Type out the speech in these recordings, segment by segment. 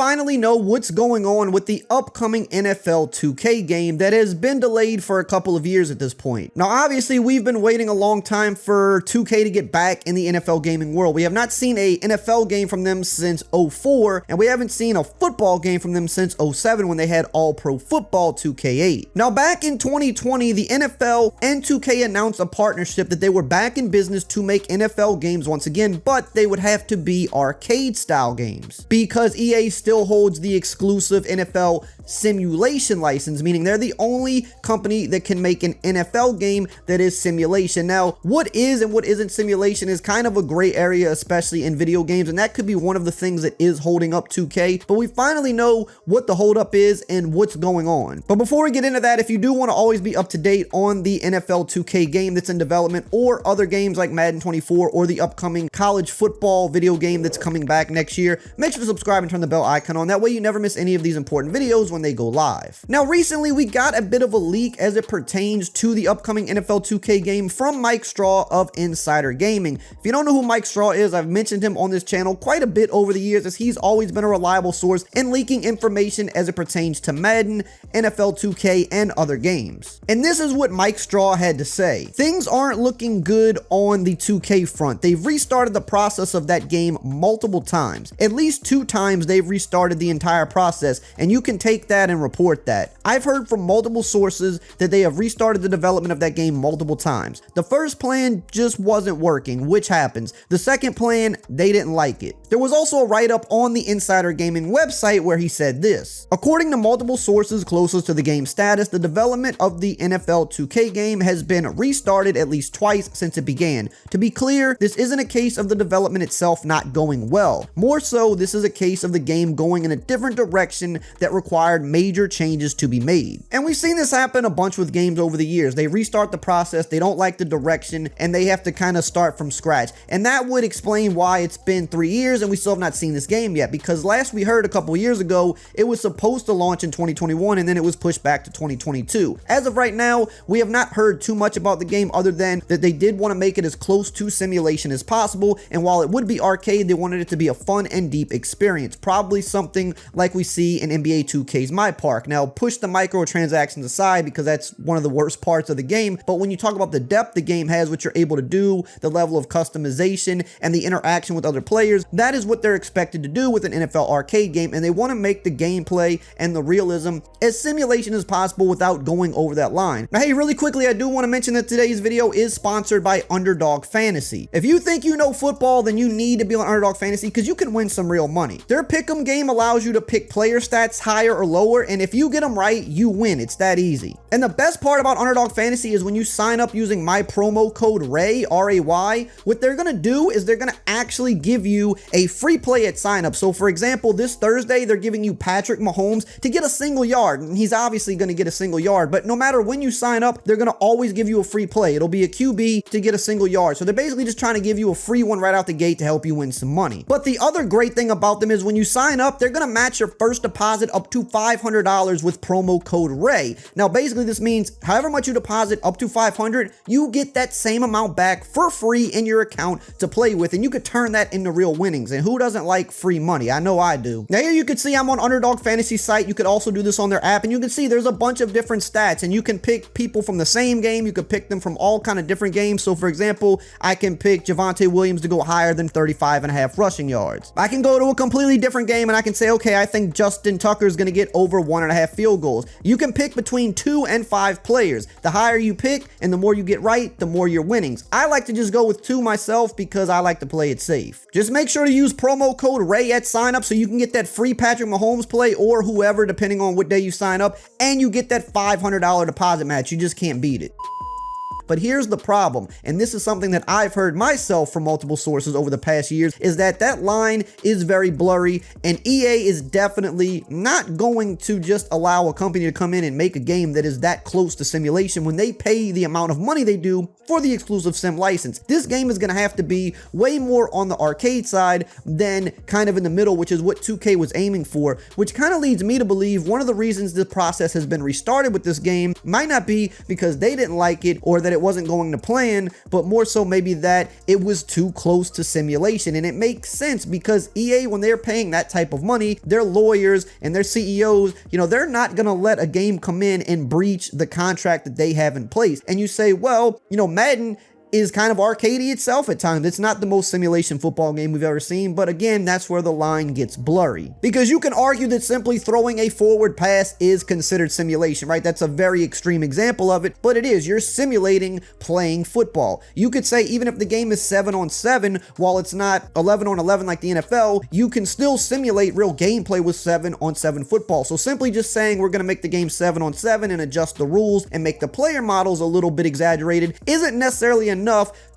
finally know what's going on with the upcoming NFL 2K game that has been delayed for a couple of years at this point. Now, obviously, we've been waiting a long time for 2K to get back in the NFL gaming world. We have not seen a NFL game from them since 04, and we haven't seen a football game from them since 07 when they had All-Pro Football 2K8. Now, back in 2020, the NFL and 2K announced a partnership that they were back in business to make NFL games once again, but they would have to be arcade-style games because EA still holds the exclusive NFL simulation license, meaning they're the only company that can make an NFL game that is simulation. Now, what is and what isn't simulation is kind of a gray area, especially in video games, and that could be one of the things that is holding up 2K, but we finally know what the holdup is and what's going on. But before we get into that, if you do want to always be up to date on the NFL 2K game that's in development or other games like Madden 24 or the upcoming college football video game that's coming back next year, make sure to subscribe and turn the bell icon on. That way you never miss any of these important videos when they go live. Now, recently we got a bit of a leak as it pertains to the upcoming NFL 2K game from Mike Straw of Insider Gaming. If you don't know who Mike Straw is, I've mentioned him on this channel quite a bit over the years as he's always been a reliable source in leaking information as it pertains to Madden, NFL 2K, and other games. And this is what Mike Straw had to say. Things aren't looking good on the 2K front. They've restarted the process of that game multiple times. At least 2 times they've restarted the entire process, and you can take that and report that. I've heard from multiple sources that they have restarted the development of that game multiple times. The first plan just wasn't working, which happens. The second plan, they didn't like it. There was also a write-up on the Insider Gaming website where he said this. According to multiple sources closest to the game's status, the development of the NFL 2K game has been restarted at least twice since it began. To be clear, this isn't a case of the development itself not going well. More so, this is a case of the game going in a different direction that required major changes to be made. And we've seen this happen a bunch with games over the years. They restart the process, they don't like the direction, and they have to kind of start from scratch. And that would explain why it's been 3 years and we still have not seen this game yet, because last we heard a couple years ago, it was supposed to launch in 2021 and then it was pushed back to 2022. As of right now, we have not heard too much about the game other than that they did want to make it as close to simulation as possible, and while it would be arcade, they wanted it to be a fun and deep experience, probably something like we see in NBA 2K's My Park. Now, push the microtransactions aside because that's one of the worst parts of the game, but when you talk about the depth the game has, what you're able to do, the level of customization, and the interaction with other players, that is what they're expected to do with an NFL arcade game, and they want to make the gameplay and the realism as simulation as possible without going over that line. Now, hey, really quickly, I do want to mention that today's video is sponsored by Underdog Fantasy. If you think you know football, then you need to be on Underdog Fantasy because you can win some real money. Their pick'em game allows you to pick player stats higher or lower, and if you get them right, you win. It's that easy. And the best part about Underdog Fantasy is when you sign up using my promo code RAY, R-A-Y, what they're gonna do is they're gonna actually give you a free play at sign up. So for example, this Thursday, they're giving you Patrick Mahomes to get a single yard, and he's obviously gonna get a single yard, but no matter when you sign up, they're gonna always give you a free play. It'll be a QB to get a single yard. So they're basically just trying to give you a free one right out the gate to help you win some money. But the other great thing about them is when you sign up, they're gonna match your first deposit up to $500 with promo code RAY. Now, basically this means however much you deposit up to $500, you get that same amount back for free in your account to play with, and you could turn that into real winnings. And who doesn't like free money? I know I do. Now here you can see I'm on Underdog Fantasy site. You could also do this on their app, and you can see there's a bunch of different stats, and you can pick people from the same game. You could pick them from all kind of different games. So for example, I can pick Javonte Williams to go higher than 35.5 rushing yards. I can go to a completely different game and I can say, okay, I think Justin Tucker is going to get over 1.5 field goals. You can pick between 2 and 5 players. The higher you pick and the more you get right, the more your winnings. I like to just go with 2 myself because I like to play it safe. Just make sure to use promo code RAY at sign up so you can get that free Patrick Mahomes play or whoever, depending on what day you sign up, and you get that $500 deposit match. You just can't beat it. But here's the problem, and this is something that I've heard myself from multiple sources over the past years, is that line is very blurry, and EA is definitely not going to just allow a company to come in and make a game that is that close to simulation when they pay the amount of money they do for the exclusive sim license. This game is going to have to be way more on the arcade side than kind of in the middle, which is what 2K was aiming for, which kind of leads me to believe one of the reasons this process has been restarted with this game might not be because they didn't like it or that it it wasn't going to plan, but more so maybe that it was too close to simulation. And it makes sense because EA, when they're paying that type of money, their lawyers and their CEOs, they're not going to let a game come in and breach the contract that they have in place. And you say, well, Madden is kind of arcadey itself at times. It's not the most simulation football game we've ever seen, but again, that's where the line gets blurry. Because you can argue that simply throwing a forward pass is considered simulation, right? That's a very extreme example of it, but it is. You're simulating playing football. You could say even if the game is 7-on-7, while it's not 11-on-11 like the NFL, you can still simulate real gameplay with 7-on-7 football. So simply just saying we're going to make the game 7-on-7 and adjust the rules and make the player models a little bit exaggerated isn't necessarily enough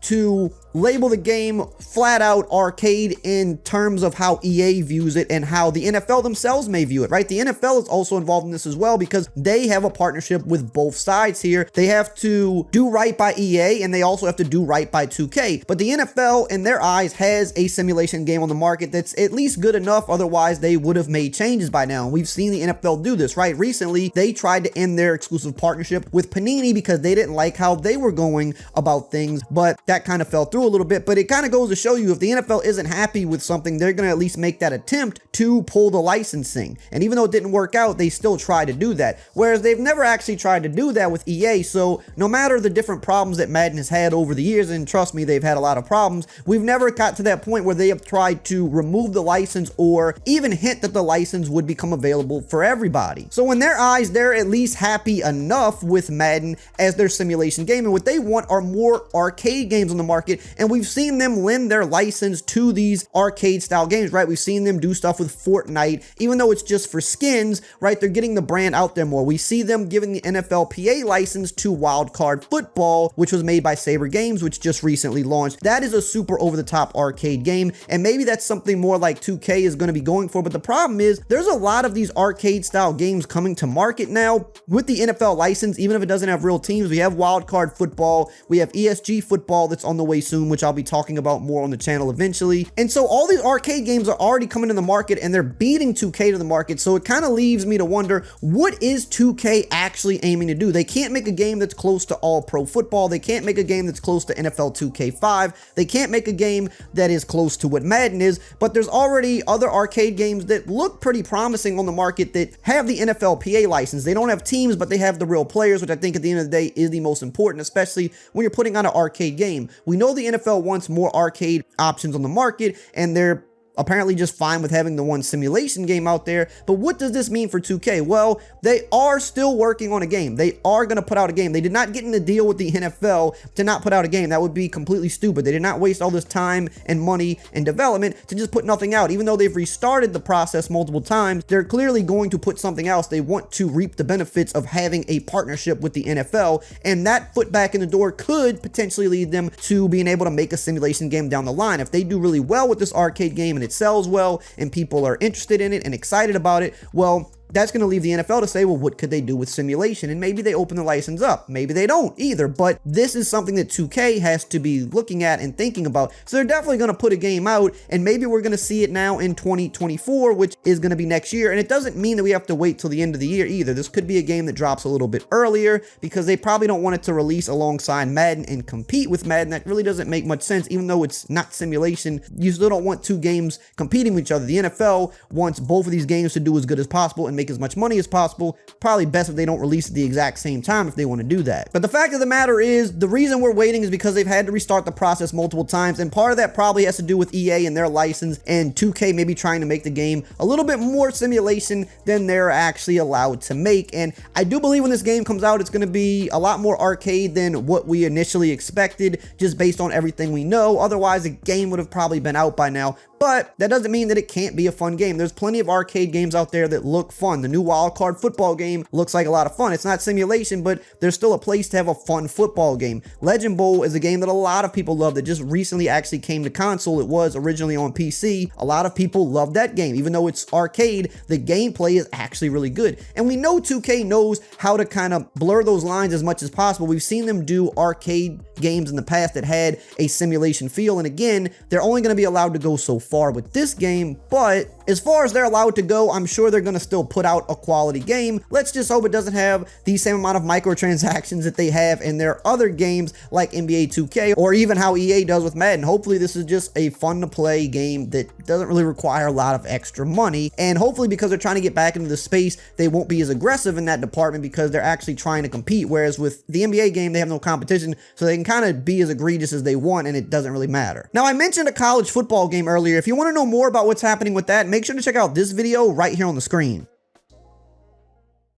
to label the game flat out arcade in terms of how EA views it and how the NFL themselves may view it, right? The NFL is also involved in this as well because they have a partnership with both sides here. They have to do right by EA and they also have to do right by 2K. But the NFL, in their eyes, has a simulation game on the market that's at least good enough. Otherwise, they would have made changes by now. And we've seen the NFL do this, right? Recently, they tried to end their exclusive partnership with Panini because they didn't like how they were going about things, but that kind of fell through a little bit. But it kind of goes to show you if the NFL isn't happy with something, they're going to at least make that attempt to pull the licensing. And even though it didn't work out, they still try to do that. Whereas they've never actually tried to do that with EA. So no matter the different problems that Madden has had over the years, and trust me, they've had a lot of problems, we've never got to that point where they have tried to remove the license or even hint that the license would become available for everybody. So in their eyes, they're at least happy enough with Madden as their simulation game. And what they want are more arcade games on the market. And we've seen them lend their license to these arcade style games, right? We've seen them do stuff with Fortnite, even though it's just for skins, right? They're getting the brand out there more. We see them giving the NFLPA license to Wild Card Football, which was made by Saber Games, which just recently launched. That is a super over the top arcade game. And maybe that's something more like 2K is going to be going for. But the problem is there's a lot of these arcade style games coming to market now with the NFL license, even if it doesn't have real teams. We have Wild Card Football. We have ESG Football that's on the way soon, which I'll be talking about more on the channel eventually. And so all these arcade games are already coming to the market and they're beating 2K to the market. So it kind of leaves me to wonder, what is 2K actually aiming to do? They can't make a game that's close to all pro football. They can't make a game that's close to NFL 2K5. They can't make a game that is close to what Madden is, but there's already other arcade games that look pretty promising on the market that have the NFLPA license. They don't have teams, but they have the real players, which I think at the end of the day is the most important, especially when you're putting on an arcade game. We know the NFL wants more arcade options on the market, and they're apparently just fine with having the one simulation game out there. But what does this mean for 2K? Well, they are still working on a game. They are going to put out a game. They did not get in the deal with the NFL to not put out a game. That would be completely stupid. They did not waste all this time and money and development to just put nothing out. Even though they've restarted the process multiple times, they're clearly going to put something else. They want to reap the benefits of having a partnership with the NFL, and that foot back in the door could potentially lead them to being able to make a simulation game down the line. If they do really well with this arcade game and it sells well and people are interested in it and excited about it, well, that's going to leave the NFL to say, well, what could they do with simulation? And maybe they open the license up. Maybe they don't either. But this is something that 2K has to be looking at and thinking about. So they're definitely going to put a game out, and maybe we're going to see it now in 2024, which is going to be next year. And it doesn't mean that we have to wait till the end of the year either. This could be a game that drops a little bit earlier because they probably don't want it to release alongside Madden and compete with Madden. That really doesn't make much sense. Even though it's not simulation, you still don't want two games competing with each other. The NFL wants both of these games to do as good as possible and make as much money as possible. Probably best if they don't release at the exact same time if they want to do that. But the fact of the matter is, the reason we're waiting is because they've had to restart the process multiple times, and part of that probably has to do with EA and their license, and 2K maybe trying to make the game a little bit more simulation than they're actually allowed to make. And I do believe when this game comes out, it's going to be a lot more arcade than what we initially expected, just based on everything we know. Otherwise, the game would have probably been out by now. But that doesn't mean that it can't be a fun game. There's plenty of arcade games out there that look fun. The new Wild Card Football game looks like a lot of fun. It's not simulation, but there's still a place to have a fun football game. Legend Bowl is a game that a lot of people love that just recently actually came to console. It was originally on PC. A lot of people love that game. Even though it's arcade, the gameplay is actually really good. And we know 2K knows how to kind of blur those lines as much as possible. We've seen them do arcade games in the past that had a simulation feel. And again, they're only going to be allowed to go so far with this game, but As far as they're allowed to go, I'm sure they're going to still put out a quality game. Let's just hope it doesn't have the same amount of microtransactions that they have in their other games like NBA 2K or even how EA does with Madden. Hopefully this is just a fun to play game that doesn't really require a lot of extra money, and hopefully because they're trying to get back into the space, they won't be as aggressive in that department because they're actually trying to compete, whereas with the NBA game, they have no competition, so they can kind of be as egregious as they want and it doesn't really matter. Now, I mentioned a college football game earlier. If you want to know more about what's happening with that, make sure to check out this video right here on the screen.